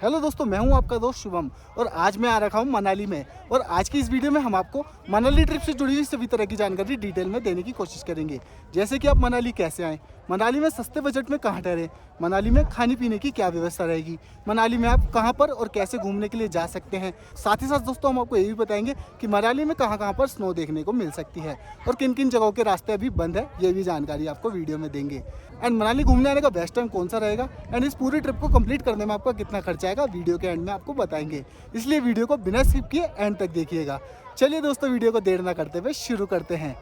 Hello दोस्तों, मैं हूं आपका दोस्त शुभम और आज मैं आ रखा हूं मनाली में। और आज की इस वीडियो में हम आपको मनाली ट्रिप से जुड़ी हुई सभी तरह की जानकारी डिटेल में देने की कोशिश करेंगे। जैसे कि आप मनाली कैसे आएँ, मनाली में सस्ते बजट में कहां ठहरें, मनाली में खाने पीने की क्या व्यवस्था रहेगी, मनाली में आप कहां पर और कैसे घूमने के लिए जा सकते हैं। साथ ही साथ दोस्तों हम आपको ये भी बताएंगे कि मनाली में कहां पर स्नो देखने को मिल सकती है और किन किन जगहों के रास्ते अभी बंद है, ये भी जानकारी आपको वीडियो में देंगे। एंड मनाली घूमने आने का बेस्ट टाइम कौन सा रहेगा एंड इस पूरी ट्रिप को कंप्लीट करने में आपका कितना खर्चा आएगा, वीडियो के एंड में आपको बताएंगे। इसलिए वीडियो को बिना स्किप किए एंड तक देखिएगा। चलिए दोस्तों, वीडियो को देर ना करते हुए शुरू करते हैं।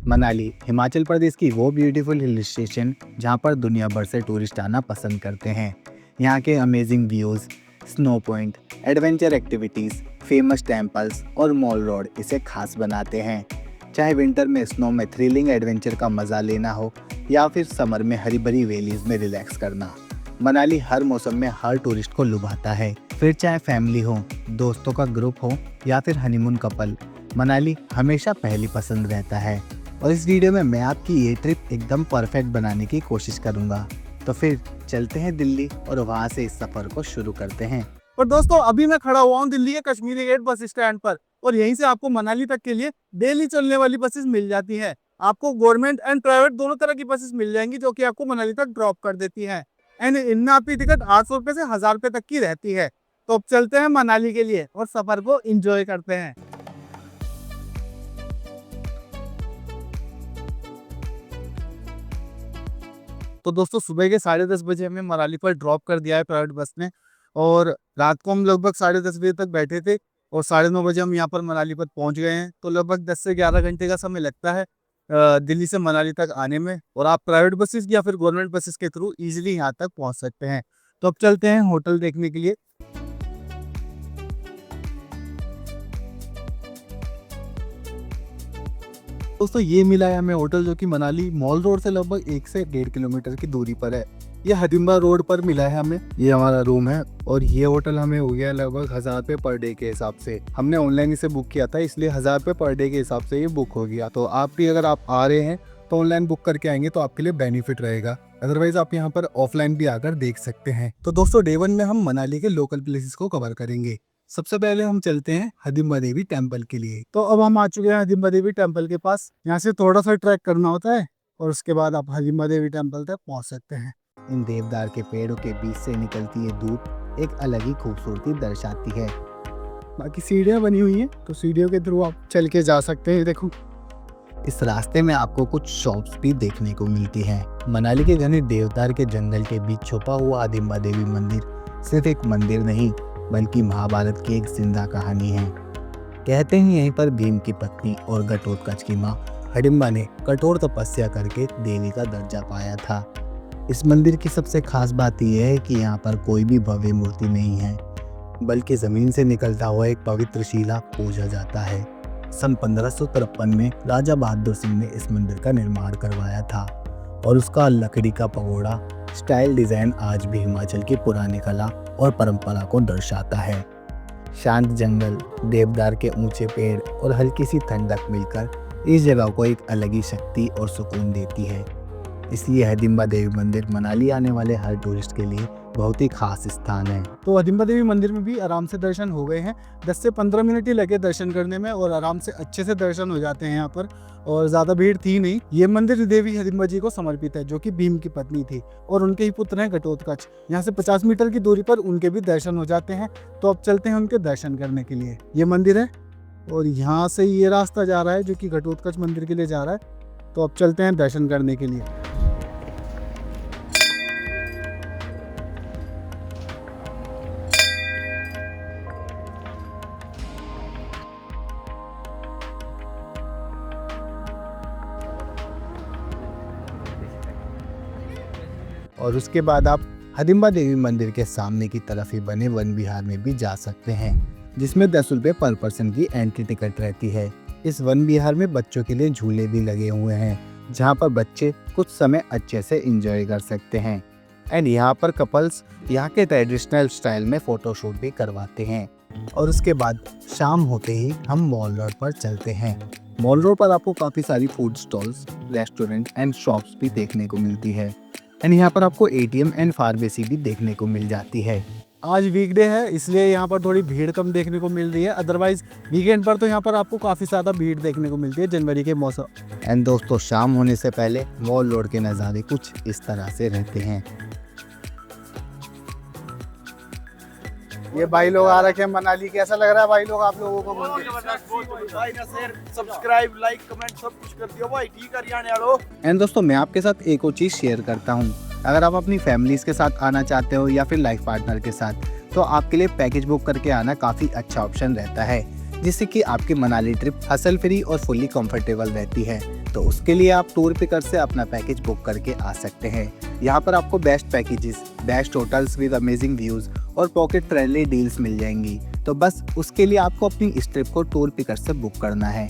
मनाली हिमाचल प्रदेश की वो ब्यूटीफुल हिल स्टेशन जहाँ पर दुनिया भर से टूरिस्ट आना पसंद करते हैं। यहाँ के amazing views, snow point, adventure activities, famous temples और मॉल रोड इसे खास बनाते हैं। चाहे विंटर में स्नो में थ्रिलिंग एडवेंचर का मज़ा लेना हो या फिर समर में हरी भरी वैलीज में रिलैक्स करना, मनाली हर मौसम में हर टूरिस्ट को लुभाता है। फिर चाहे फैमिली हो, दोस्तों का ग्रुप हो या फिर हनीमून कपल, मनाली हमेशा पहली पसंद रहता है। और इस वीडियो में मैं आपकी ये ट्रिप एकदम परफेक्ट बनाने की कोशिश करूंगा। तो फिर चलते हैं दिल्ली और वहां से इस सफर को शुरू करते हैं। और दोस्तों अभी मैं खड़ा हुआ हूँ दिल्ली के कश्मीरी गेट बस स्टैंड पर और यहीं से आपको मनाली तक के लिए डेली चलने वाली बसेस मिल जाती हैं। आपको गवर्नमेंट एंड प्राइवेट दोनों तरह की बसेस मिल जाएंगी जो कि आपको मनाली तक ड्रॉप कर देती हैं। एंड इनमें आपकी टिकट 800 रुपये से 1000 रुपये तक की रहती है। तो अब चलते हैं मनाली के लिए और सफर को एंजॉय करते हैं। तो दोस्तों सुबह के 10:30 बजे हमें मनाली पर ड्रॉप कर दिया है प्राइवेट बस ने और रात को हम लगभग 10:30 बजे तक बैठे थे और 9:30 बजे हम यहाँ पर मनाली पर पहुँच गए हैं। तो लगभग 10 से 11 घंटे का समय लगता है दिल्ली से मनाली तक आने में और आप प्राइवेट बसेस या फिर गवर्नमेंट बसेस के थ्रू इजीली यहाँ तक पहुँच सकते हैं। तो अब चलते हैं होटल देखने के लिए। दोस्तों ये मिला है हमें होटल जो कि मनाली मॉल रोड से लगभग 1 से 1.5 किलोमीटर की दूरी पर है। ये हडिम्बा रोड पर मिला है हमें। ये हमारा रूम है और ये होटल हमें हो गया लगभग 1000 रुपये पर डे के हिसाब से। हमने ऑनलाइन इसे बुक किया था इसलिए 1000 रुपये पर डे के हिसाब से ये बुक हो गया। तो आप भी अगर आप आ रहे हैं तो ऑनलाइन बुक करके आएंगे तो आपके लिए बेनिफिट रहेगा। अदरवाइज आप यहाँ पर ऑफलाइन भी आकर देख सकते हैं। तो दोस्तों डे 1 में हम मनाली के लोकल प्लेसेस को कवर करेंगे। सबसे पहले हम चलते हैं हडिम्बा देवी टेम्पल के लिए। तो अब हम आ चुके हैं हडिम्बा देवी टेम्पल के पास। यहाँ से थोड़ा सा ट्रैक करना होता है और उसके बाद आप हडिम्बा देवी टेम्पल तक पहुँच सकते हैं। इन देवदार के पेड़ों के बीच से निकलती ये धूप एक अलग ही खूबसूरती दर्शाती है। बाकी सीढ़ियाँ बनी हुई हैं तो सीढ़ियों के थ्रू आप चल के जा सकते हैं। देखो इस रास्ते में आपको कुछ शॉप्स भी देखने को मिलती हैं। मनाली के घने देवदार के जंगल के बीच छुपा हुआ हडिम्बा देवी मंदिर सिर्फ एक मंदिर नहीं बल्कि महाभारत की एक जिंदा कहानी है। कहते हैं यहीं पर भीम की पत्नी और घटोत्कच की मां हडिम्बा ने कठोर तपस्या करके देवी का दर्जा पाया था। इस मंदिर की सबसे खास बात यह है कि यहाँ पर कोई भी भव्य मूर्ति नहीं है बल्कि जमीन से निकलता हुआ एक पवित्र शिला पूजा जाता है। सन 1553 में राजा बहादुर सिंह ने इस मंदिर का निर्माण करवाया था और उसका लकड़ी का पगोड़ा स्टाइल डिजाइन आज भी हिमाचल की पुरानी कला और परंपरा को दर्शाता है। शांत जंगल, देवदार के ऊंचे पेड़ और हल्की सी ठंडक मिलकर इस जगह को एक अलग ही शक्ति और सुकून देती है। इसलिए हडिम्बा देवी मंदिर मनाली आने वाले हर टूरिस्ट के लिए बहुत ही खास स्थान है। तो हडिम्बा देवी मंदिर में भी आराम से दर्शन हो गए हैं। 10 से 15 मिनट ही लगे दर्शन करने में और आराम से अच्छे से दर्शन हो जाते हैं यहाँ पर और ज़्यादा भीड़ थी नहीं। ये मंदिर देवी हडिम्बा जी को समर्पित है जो कि भीम की पत्नी थी और उनके ही पुत्र हैं घटोत्कच। यहाँ से 50 मीटर की दूरी पर उनके भी दर्शन हो जाते हैं। तो अब चलते हैं उनके दर्शन करने के लिए। ये मंदिर है और यहाँ से ये रास्ता जा रहा है जो कि घटोत्कच मंदिर के लिए जा रहा है। तो अब चलते हैं दर्शन करने के लिए। और उसके बाद आप हडिम्बा देवी मंदिर के सामने की तरफ ही बने वन विहार में भी जा सकते हैं जिसमें 10 रुपये पर पर्सन की एंट्री टिकट रहती है। इस वन विहार में बच्चों के लिए झूले भी लगे हुए हैं जहां पर बच्चे कुछ समय अच्छे से एंजॉय कर सकते हैं। एंड यहाँ पर कपल्स यहाँ के ट्रेडिशनल स्टाइल में फोटोशूट भी करवाते हैं। और उसके बाद शाम होते ही हम मॉल रोड पर चलते हैं। मॉल रोड पर आपको काफ़ी सारी food stalls, restaurant and shops भी देखने को मिलती है एंड यहाँ पर आपको एटीएम एंड फार्मेसी भी देखने को मिल जाती है। आज वीकडे है इसलिए यहाँ पर थोड़ी भीड़ कम देखने को मिल रही है, अदरवाइज वीकेंड पर तो यहाँ पर आपको काफ़ी ज़्यादा भीड़ देखने को मिलती है जनवरी के मौसम। एंड दोस्तों, शाम होने से पहले मॉल रोड के नज़ारे कुछ इस तरह से रहते हैं। ये भाई लोग आ रखे हैं मनाली, कैसा लग रहा है भाई लोग आप लोगों को? भाई ना शेयर सब्सक्राइब लाइक कमेंट सब कुछ कर दियो भाई, ठीक है हरियाणा वालों। एंड दोस्तों, मैं आपके साथ एक और चीज़ शेयर करता हूँ। अगर आप अपनी फैमिलीज़ के साथ आना चाहते हो या फिर लाइफ पार्टनर के साथ, तो आपके लिए पैकेज बुक करके आना काफ़ी अच्छा ऑप्शन रहता है, जिससे कि आपकी मनाली ट्रिप हसल फ्री और फुल्ली कंफर्टेबल रहती है। तो उसके लिए आप टूर पिकर से अपना पैकेज बुक करके आ सकते हैं। यहाँ पर आपको best packages, best hotels with amazing views और पॉकेट फ्रेंडली डील्स मिल जाएंगी। तो बस उसके लिए आपको अपनी इस ट्रिप को टूर पिकर से बुक करना है।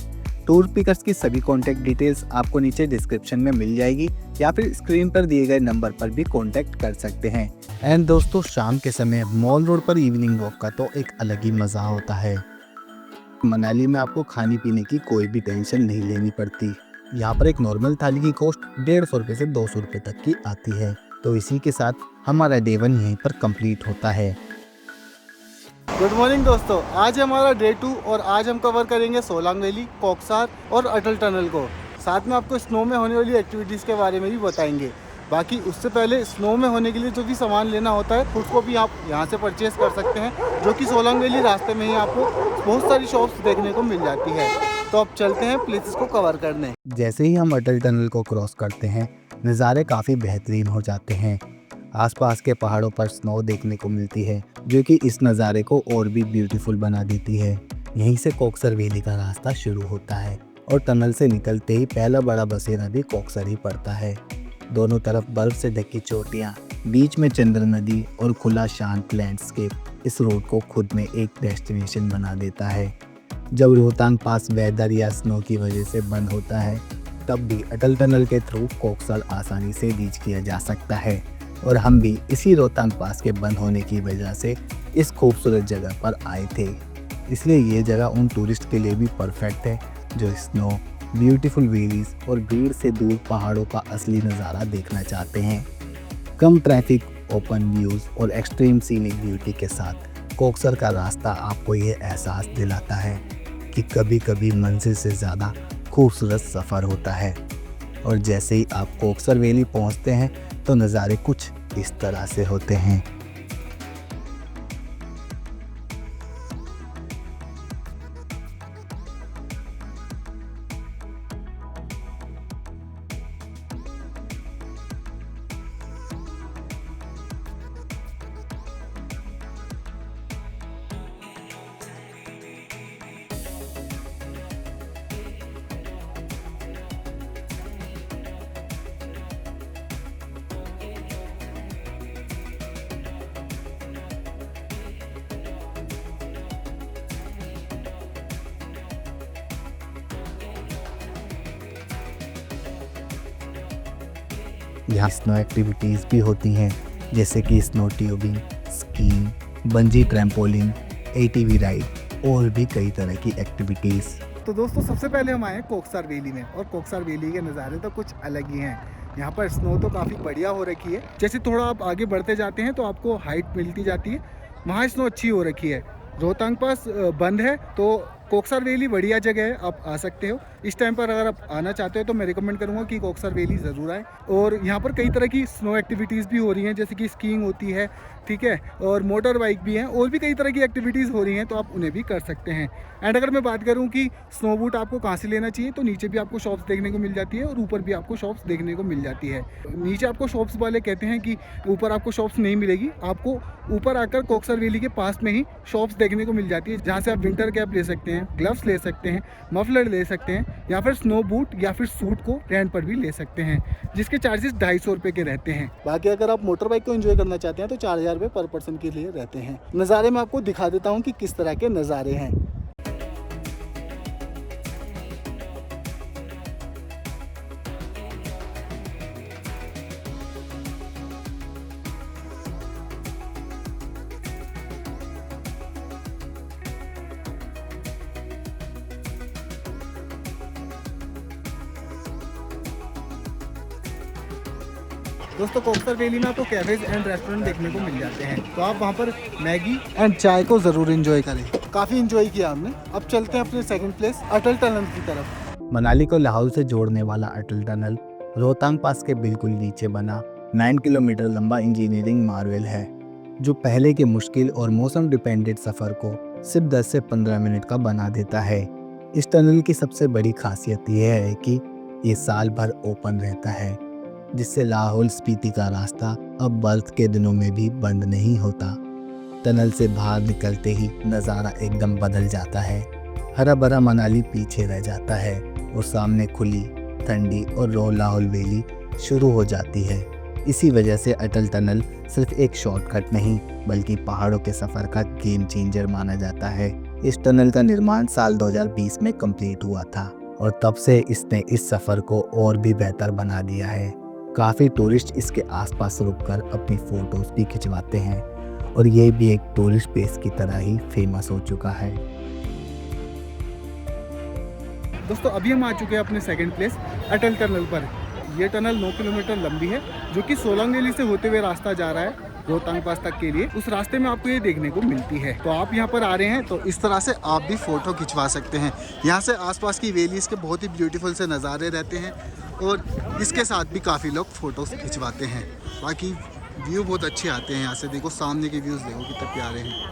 टूर पिकर्स की सभी कॉन्टैक्ट डिटेल्स आपको नीचे डिस्क्रिप्शन में मिल जाएगी या फिर स्क्रीन पर दिए गए नंबर पर भी कॉन्टैक्ट कर सकते हैं। एंड दोस्तों, शाम के समय मॉल रोड पर इवनिंग वॉक का तो एक अलग ही मज़ा होता है। मनाली में आपको खाने पीने की कोई भी टेंशन नहीं लेनी पड़ती। यहाँ पर एक नॉर्मल थाली की कॉस्ट 150 रुपये से 200 रुपये तक की आती है। तो इसी के साथ हमारा डे 1 यहीं पर कंप्लीट होता है। गुड मॉर्निंग दोस्तों, आज हमारा डे 2 और आज हम कवर करेंगे सोलांग वैली, कोकसर और अटल टनल को। साथ में आपको स्नो में होने वाली एक्टिविटीज़ के बारे में भी बताएंगे। बाकी उससे पहले स्नो में होने के लिए जो भी सामान लेना होता है उसको भी आप यहाँ से परचेज़ कर सकते हैं, जो कि सोलांग वैली रास्ते में ही आपको बहुत सारी शॉप्स देखने को मिल जाती है। तो अब चलते हैं प्लेसेस को कवर करने। जैसे ही हम अटल टनल को क्रॉस करते हैं, नज़ारे काफ़ी बेहतरीन हो जाते हैं। आसपास के पहाड़ों पर स्नो देखने को मिलती है, जो कि इस नज़ारे को और भी ब्यूटीफुल बना देती है। यहीं से कोकसर वैली का रास्ता शुरू होता है और टनल से निकलते ही पहला बड़ा बसेरा भी कोकसर ही पड़ता है। दोनों तरफ बर्फ से ढकी चोटियाँ, बीच में चंद्र नदी और खुला शांत लैंडस्केप इस रोड को खुद में एक डेस्टिनेशन बना देता है। जब रोहतांग पास वेदर या स्नो की वजह से बंद होता है, तब भी अटल टनल के थ्रू कोकसर आसानी से रीच किया जा सकता है। और हम भी इसी रोहतांग पास के बंद होने की वजह से इस खूबसूरत जगह पर आए थे। इसलिए ये जगह उन टूरिस्ट के लिए भी परफेक्ट है जो स्नो, ब्यूटीफुल वैलीज और भीड़ से दूर पहाड़ों का असली नज़ारा देखना चाहते हैं। कम ट्रैफिक, ओपन व्यूज़ और एक्सट्रीम सीनिक ब्यूटी के साथ कोकसर का रास्ता आपको ये एहसास दिलाता है कि कभी कभी मंजिल से ज़्यादा खूबसूरत सफ़र होता है। और जैसे ही आप कोकसर वैली पहुंचते हैं तो नज़ारे कुछ इस तरह से होते हैं। यहाँ स्नो एक्टिविटीज़ भी होती हैं, जैसे कि snow tubing, skiing, bungee trampoline, ATV ride और भी कई तरह की एक्टिविटीज़। तो दोस्तों, सबसे पहले हम आए हैं कोकसर वैली में और कोकसर वैली के नज़ारे तो कुछ अलग ही हैं। यहाँ पर स्नो तो काफ़ी बढ़िया हो रखी है। जैसे थोड़ा आप आगे बढ़ते जाते हैं तो आपको हाइट मिलती जाती है, वहाँ स्नो अच्छी हो रखी है। रोहतांग पास बंद है तो कोकसर वैली बढ़िया जगह है, आप आ सकते हो। इस टाइम पर अगर आप आना चाहते हो तो मैं रिकमेंड करूँगा कि कोकसर वैली ज़रूर आए। और यहाँ पर कई तरह की स्नो एक्टिविटीज़ भी हो रही हैं, जैसे कि स्कीइंग होती है, ठीक है, और मोटर बाइक भी हैं, और भी कई तरह की एक्टिविटीज़ हो रही हैं, तो आप उन्हें भी कर सकते हैं। एंड अगर मैं बात करूँ कि स्नो बूट आपको कहाँ से लेना चाहिए, तो नीचे भी आपको शॉप्स देखने को मिल जाती है और ऊपर भी आपको शॉप्स देखने को मिल जाती है। नीचे आपको शॉप्स वाले कहते हैं कि ऊपर आपको शॉप्स नहीं मिलेगी, आपको ऊपर आकर कोकसर वैली के पास में ही शॉप्स देखने को मिल जाती है, जहाँ से आप विंटर कैप ले सकते हैं, ग्लव्स ले सकते हैं, मफलर ले सकते हैं, या फिर स्नो बूट या फिर सूट को रेंट पर भी ले सकते हैं, जिसके चार्जेस 250 रुपये के रहते हैं। बाकी अगर आप मोटर बाइक को एंजॉय करना चाहते हैं तो 4000 रुपये पर पर्सन के लिए रहते हैं। नज़ारे में आपको दिखा देता हूँ कि किस तरह के नज़ारे हैं। दोस्तों कोकसर वैली में आपको कैफेज एंड रेस्टोरेंट देखने को मिल जाते हैं, तो आप वहाँ पर मैगी एंड चाय को ज़रूर एंजॉय करें। काफ़ी एंजॉय किया हमने। अब चलते हैं अपने सेकंड प्लेस अटल टनल की तरफ। मनाली को लाहौल से जोड़ने वाला अटल टनल रोहतांग पास के बिल्कुल नीचे बना 9 किलोमीटर लंबा इंजीनियरिंग मार्वेल है, जो पहले के मुश्किल और मौसम डिपेंडेंट सफ़र को सिर्फ 10 से 15 मिनट का बना देता है। इस टनल की सबसे बड़ी खासियत यह है कि ये साल भर ओपन रहता है, जिससे लाहौल स्पीति का रास्ता अब बर्फ के दिनों में भी बंद नहीं होता। टनल से बाहर निकलते ही नज़ारा एकदम बदल जाता है। हरा भरा मनाली पीछे रह जाता है और सामने खुली, ठंडी और रो लाहौल वैली शुरू हो जाती है। इसी वजह से अटल टनल सिर्फ एक शॉर्टकट नहीं बल्कि पहाड़ों के सफ़र का गेम चेंजर माना जाता है। इस टनल का निर्माण साल 2020 में कंप्लीट हुआ था और तब से इसने इस सफ़र को और भी बेहतर बना दिया है। काफ़ी टूरिस्ट इसके आसपास रुककर अपनी फ़ोटोज़ भी खिंचवाते हैं और ये भी एक टूरिस्ट प्लेस की तरह ही फेमस हो चुका है। दोस्तों अभी हम आ चुके हैं अपने सेकंड प्लेस अटल टनल पर। ये टनल 9 किलोमीटर लंबी है, जो कि सोलांग वैली से होते हुए रास्ता जा रहा है रोहतांग पास तक के लिए। उस रास्ते में आपको ये देखने को मिलती है। तो आप यहाँ पर आ रहे हैं तो इस तरह से आप भी फ़ोटो खिंचवा सकते हैं। यहाँ से आसपास की वैलीज़ के बहुत ही ब्यूटीफुल से नज़ारे रहते हैं और इसके साथ भी काफ़ी लोग फ़ोटोज़ खिंचवाते हैं। बाकी व्यू बहुत अच्छे आते हैं यहाँ से। देखो सामने के व्यूज़ देखो कितने प्यारे हैं।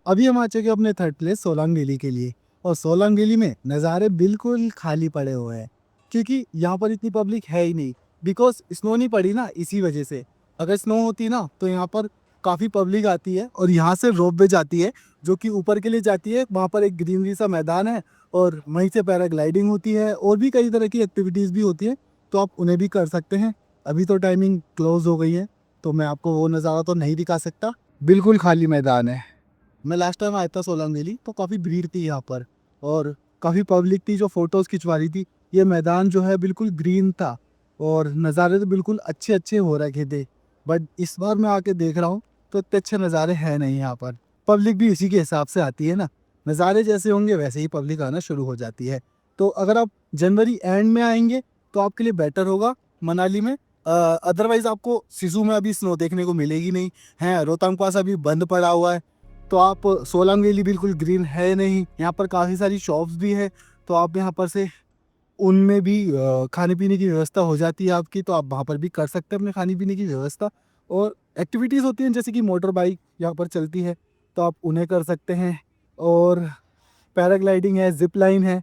अभी हम आ चुके हैं अपने थर्ड प्लेस सोलांग वैली के लिए। और सोलांग वैली में नज़ारे बिल्कुल खाली पड़े हुए हैं, क्योंकि यहाँ पर इतनी पब्लिक है ही नहीं। बिकॉज स्नो नहीं पड़ी ना, इसी वजह से। अगर स्नो होती ना तो यहाँ पर काफ़ी पब्लिक आती है और यहाँ से रोप वे जाती है, जो कि ऊपर के लिए जाती है। वहाँ पर एक ग्रीनरी सा मैदान है और वहीं से पैराग्लाइडिंग होती है और भी कई तरह की एक्टिविटीज़ भी होती है, तो आप उन्हें भी कर सकते हैं। अभी तो टाइमिंग क्लोज हो गई है, तो मैं आपको वो नज़ारा तो नहीं दिखा सकता। बिल्कुल खाली मैदान है। मैं लास्ट टाइम आया था सोलांग वैली तो काफ़ी भीड़ थी यहाँ पर और काफ़ी पब्लिक थी जो फ़ोटोज़ खिंचवा रही थी। ये मैदान जो है बिल्कुल ग्रीन था और नज़ारे तो बिल्कुल अच्छे अच्छे हो रखे थे। बट इस बार मैं आके देख रहा हूँ तो इतने अच्छे नज़ारे हैं नहीं यहाँ पर। पब्लिक भी इसी के हिसाब से आती है ना, नज़ारे जैसे होंगे वैसे ही पब्लिक आना शुरू हो जाती है। तो अगर आप जनवरी एंड में आएंगे तो आपके लिए बेटर होगा मनाली में। अदरवाइज़ आपको सिसु में अभी स्नो देखने को मिलेगी नहीं है। रोहतांग पास अभी बंद पड़ा हुआ है। तो आप सोलांग वैली बिल्कुल ग्रीन है नहीं। यहाँ पर काफ़ी सारी शॉप्स भी है, तो आप यहाँ पर से उनमें भी खाने पीने की व्यवस्था हो जाती है आपकी, तो आप वहाँ पर भी कर सकते हैं अपने खाने पीने की व्यवस्था। और एक्टिविटीज़ होती हैं जैसे कि मोटर बाइक यहाँ पर चलती है, तो आप उन्हें कर सकते हैं। और पैराग्लाइडिंग है, जिप लाइन है,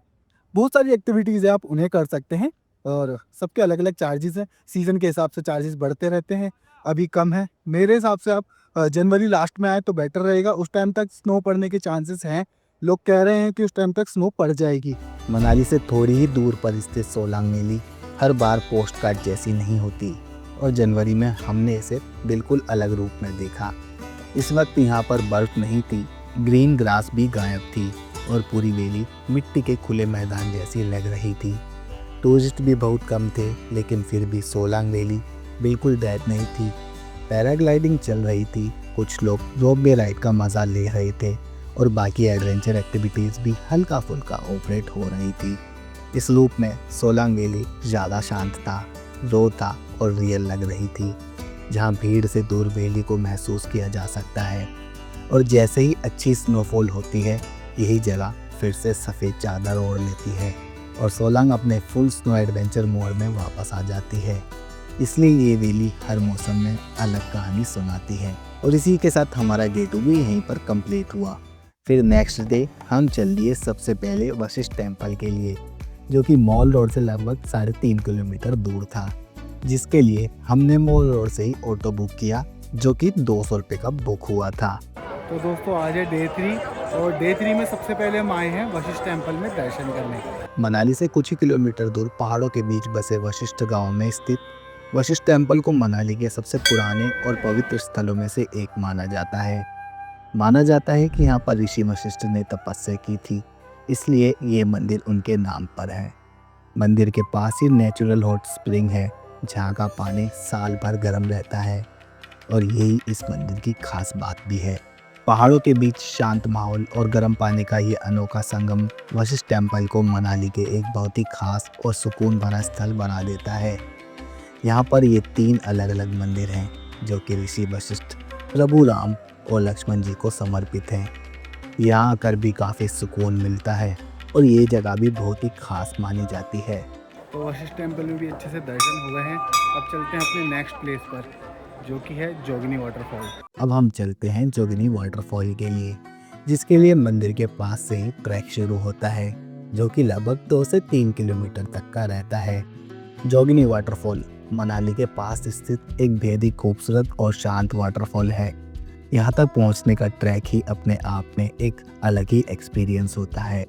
बहुत सारी एक्टिविटीज़ है, आप उन्हें कर सकते हैं। और सबके अलग अलग चार्जेस हैं। सीज़न के हिसाब से चार्जेस बढ़ते रहते हैं। अभी कम है। मेरे हिसाब से आप जनवरी लास्ट में आए तो बेटर रहेगा। उस टाइम तक स्नो पड़ने के चांसेस हैं। लोग कह रहे हैं कि उस टाइम तक स्नो पड़ जाएगी। मनाली से थोड़ी ही दूर पर स्थित सोलांग वैली हर बार पोस्ट कार्ड जैसी नहीं होती और जनवरी में हमने इसे बिल्कुल अलग रूप में देखा। इस वक्त यहाँ पर बर्फ नहीं थी, ग्रीन ग्रास भी गायब थी और पूरी वैली मिट्टी के खुले मैदान जैसी लग रही थी। टूरिस्ट भी बहुत कम थे, लेकिन फिर भी सोलांग वैली बिल्कुल डेड नहीं थी। पैराग्लाइडिंग चल रही थी, कुछ लोग रोप वे राइड का मज़ा ले रहे थे और बाकी एडवेंचर एक्टिविटीज़ भी हल्का फुल्का ऑपरेट हो रही थी। इस लूप में सोलांग वैली ज़्यादा शांत था, रो था और रियल लग रही थी, जहाँ भीड़ से दूर वैली को महसूस किया जा सकता है। और जैसे ही अच्छी स्नोफॉल होती है, यही जगह फिर से सफ़ेद चादर ओढ़ लेती है और सोलांग अपने फुल स्नो एडवेंचर मोड में वापस आ जाती है। इसलिए ये वैली हर मौसम में अलग कहानी सुनाती है। और इसी के साथ हमारा डे 2 भी यहीं पर कंप्लीट हुआ। फिर नेक्स्ट डे हम चल दिए सबसे पहले वशिष्ठ टेम्पल के लिए, जो कि मॉल रोड से लगभग 3.5 किलोमीटर दूर था, जिसके लिए हमने मॉल रोड से ही ऑटो बुक किया, जो कि 200 रुपये का बुक हुआ था। तो दोस्तों आज है डे 3 और डे 3 में सबसे पहले हम आए हैं वशिष्ठ टेम्पल में दर्शन करने। मनाली से कुछ ही किलोमीटर दूर पहाड़ों के बीच बसे वशिष्ठ गांव में स्थित वशिष्ठ टेम्पल को मनाली के सबसे पुराने और पवित्र स्थलों में से एक माना जाता है। माना जाता है कि यहाँ पर ऋषि वशिष्ठ ने तपस्या की थी, इसलिए ये मंदिर उनके नाम पर है। मंदिर के पास ही नेचुरल हॉट स्प्रिंग है जहाँ का पानी साल भर गर्म रहता है और यही इस मंदिर की खास बात भी है। पहाड़ों के बीच शांत माहौल और गर्म पानी का ये अनोखा संगम वशिष्ठ टेम्पल को मनाली के एक बहुत ही खास और सुकून भरा स्थल बना देता है। यहाँ पर ये 3 अलग अलग मंदिर हैं जो कि ऋषि वशिष्ठ, प्रभु राम और लक्ष्मण जी को समर्पित हैं। यहाँ आकर भी काफ़ी सुकून मिलता है और ये जगह भी बहुत ही खास मानी जाती है। तो वशिष्ठ टेम्पल में भी अच्छे से दर्शन हो गए हैं। अब चलते हैं अपने नेक्स्ट प्लेस पर जो कि है जोगिनी वाटरफॉल। अब हम चलते हैं जोगिनी वाटरफॉल के लिए, जिसके लिए मंदिर के पास से ही ट्रैक शुरू होता है जो कि लगभग 2 से 3 किलोमीटर तक का रहता है। जोगिनी वाटरफॉल मनाली के पास स्थित एक बेहद ही खूबसूरत और शांत वाटरफॉल है। यहाँ तक पहुँचने का ट्रैक ही अपने आप में एक अलग ही एक्सपीरियंस होता है।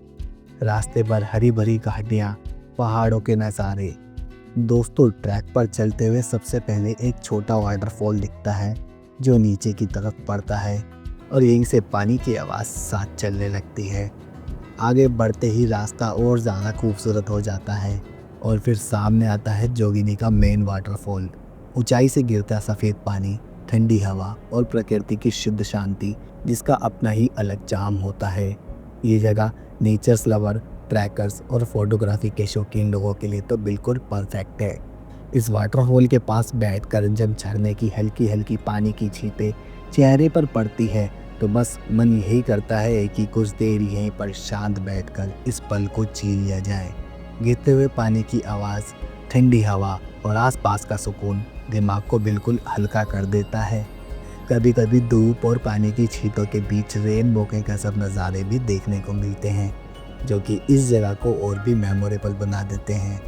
रास्ते पर हरी भरी घाटियाँ, पहाड़ों के नज़ारे। दोस्तों, ट्रैक पर चलते हुए सबसे पहले एक छोटा वाटरफॉल दिखता है जो नीचे की तरफ पड़ता है और यहीं से पानी की आवाज़ साथ चलने लगती है। आगे बढ़ते ही रास्ता और ज़्यादा खूबसूरत हो जाता है और फिर सामने आता है जोगिनी का मेन वाटरफॉल। ऊंचाई से गिरता सफ़ेद पानी, ठंडी हवा और प्रकृति की शुद्ध शांति जिसका अपना ही अलग चार्म होता है। ये जगह नेचर्स लवर, ट्रैकर्स और फोटोग्राफी के शौकीन लोगों के लिए तो बिल्कुल परफेक्ट है। इस वाटरफॉल के पास बैठकर जब झरने की हल्की हल्की पानी की छींटें चेहरे पर पड़ती है तो बस मन यही करता है कि कुछ देर यहीं पर शांत बैठकर इस पल को जी लिया जाए। गिरते हुए पानी की आवाज़, ठंडी हवा और आसपास का सुकून दिमाग को बिल्कुल हल्का कर देता है। कभी कभी धूप और पानी की छींटों के बीच रेनबो के गजब नज़ारे भी देखने को मिलते हैं जो कि इस जगह को और भी मेमोरेबल बना देते हैं।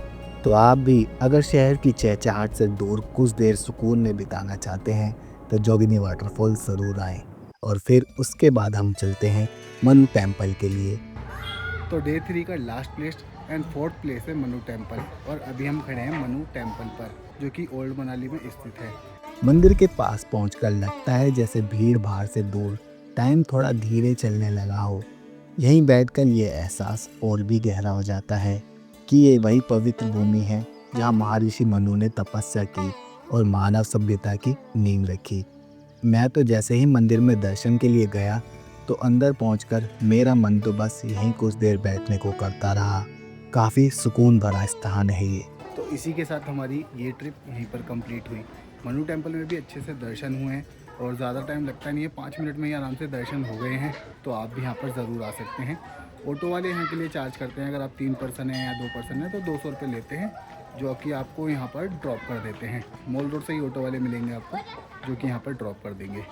तो आप भी अगर शहर की चहचहाहट से दूर कुछ देर सुकून में बिताना चाहते हैं तो जोगिनी वाटरफॉल ज़रूर आएँ। और फिर उसके बाद हम चलते हैं मनु टेम्पल के लिए। तो डे 3 का last place and 4th place है मनु टेम्पल और अभी हम खड़े हैं मनु टेम्पल पर जो कि ओल्ड मनाली में स्थित है। मंदिर के पास पहुंचकर लगता है जैसे भीड़ भाड़ से दूर टाइम थोड़ा धीरे चलने लगा हो। यहीं बैठकर ये एहसास और भी गहरा हो जाता है कि ये वही पवित्र भूमि है जहाँ महर्षि मनु ने तपस्या की और मानव सभ्यता की नींव रखी। मैं तो जैसे ही मंदिर में दर्शन के लिए गया तो अंदर पहुंचकर मेरा मन तो बस यहीं कुछ देर बैठने को करता रहा। काफ़ी सुकून भरा स्थान है ये। तो इसी के साथ हमारी ये ट्रिप यहीं पर कंप्लीट हुई। मनु टेम्पल में भी अच्छे से दर्शन हुए हैं और ज़्यादा टाइम लगता नहीं है, 5 मिनट में ही आराम से दर्शन हो गए हैं। तो आप भी यहाँ पर ज़रूर आ सकते हैं। ऑटो वाले यहाँ के लिए चार्ज करते हैं, अगर आप 3 पर्सन हैं या 2 पर्सन हैं तो 200 रुपये लेते हैं जो कि आपको यहाँ पर ड्रॉप कर देते हैं। मॉल रोड से ही ऑटो वाले मिलेंगे आपको जो कि यहाँ पर ड्रॉप कर देंगे।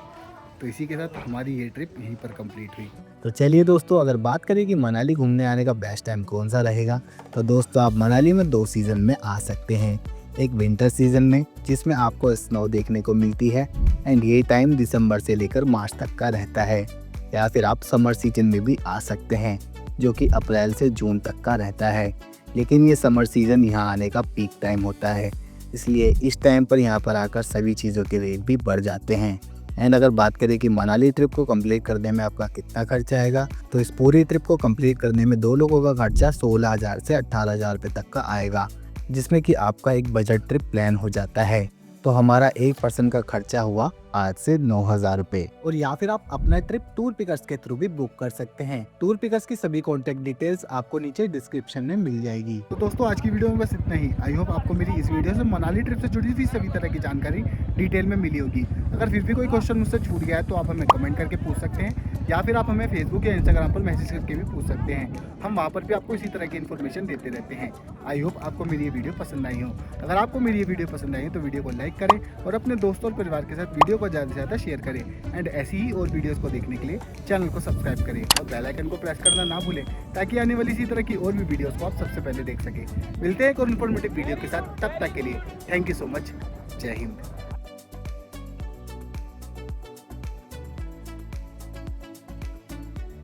तो इसी के साथ हमारी ये ट्रिप यहीं पर कंप्लीट हुई। तो चलिए दोस्तों, अगर बात करें कि मनाली घूमने आने का बेस्ट टाइम कौन सा रहेगा तो दोस्तों आप मनाली में 2 सीज़न में आ सकते हैं। एक विंटर सीज़न में जिसमें आपको स्नो देखने को मिलती है एंड ये टाइम दिसंबर से लेकर मार्च तक का रहता है, या फिर आप समर सीजन में भी आ सकते हैं जो कि अप्रैल से जून तक का रहता है। लेकिन ये समर सीज़न यहाँ आने का पीक टाइम होता है, इसलिए इस टाइम पर यहाँ पर आकर सभी चीज़ों के रेट भी बढ़ जाते हैं। एंड अगर बात करें कि मनाली ट्रिप को कंप्लीट करने में आपका कितना खर्चा आएगा तो इस पूरी ट्रिप को कंप्लीट करने में 2 लोगों का खर्चा 16,000 से 18,000 रुपये तक का आएगा, जिसमें कि आपका एक बजट ट्रिप प्लान हो जाता है। तो हमारा एक पर्सन का खर्चा हुआ आज से 9,000 रुपये। और या फिर आप अपना ट्रिप टूर पिकर्स के थ्रू भी बुक कर सकते हैं। टूर पिकर्स की सभी कॉन्टैक्ट डिटेल्स आपको नीचे डिस्क्रिप्शन में मिल जाएगी। तो दोस्तों आज की वीडियो में बस इतना ही। आई होप आपको मेरी इस वीडियो से मनाली ट्रिप से जुड़ी हुई सभी तरह की जानकारी डिटेल में मिली होगी। अगर फिर भी कोई क्वेश्चन मुझसे छूट गया है तो आप हमें कमेंट करके पूछ सकते हैं या फिर आप हमें फेसबुक या इंस्टाग्राम पर मैसेज करके भी पूछ सकते हैं। हम वहाँ पर भी आपको इसी तरह की इन्फॉर्मेशन देते रहते हैं। आई होप आपको मेरी ये वीडियो पसंद आई हो। अगर आपको मेरी ये वीडियो पसंद आई हो तो वीडियो को लाइक करें और अपने दोस्तों और परिवार के साथ वीडियो को ज़्यादा से ज़्यादा शेयर करें। एंड ऐसी ही और वीडियोस को देखने के लिए चैनल को सब्सक्राइब करें और बेल आइकन को प्रेस करना ना भूलें ताकि आने वाली इसी तरह की और भी वीडियोस को आप सबसे पहले देख सकें। मिलते हैं एक और इन्फॉर्मेटिव वीडियो के साथ, तब तक के लिए थैंक यू सो मच। जय हिंद।